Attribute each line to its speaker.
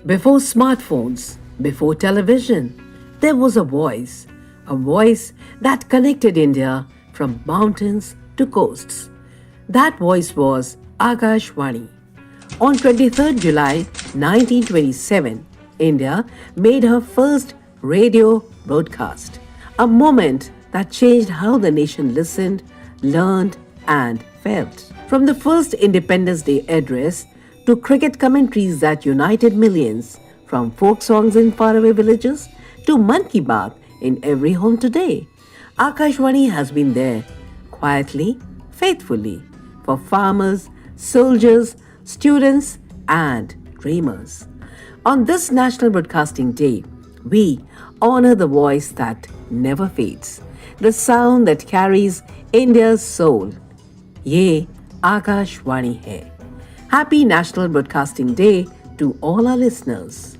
Speaker 1: Before smartphones, before television, there was a voice that connected India from mountains to coasts. That voice was Akashvani. On 23rd July 1927, India made her first radio broadcast, a moment that changed how the nation listened, learned, and felt. From the first Independence Day address to cricket commentaries that united millions, from folk songs in faraway villages to Man Ki Baat in every home today, Akashvani has been there, quietly, faithfully, for farmers, soldiers, students, and dreamers. On this National Broadcasting Day, we honor the voice that never fades, the sound that carries India's soul. ये आकाशवाणी है. Happy National Broadcasting Day to all our listeners.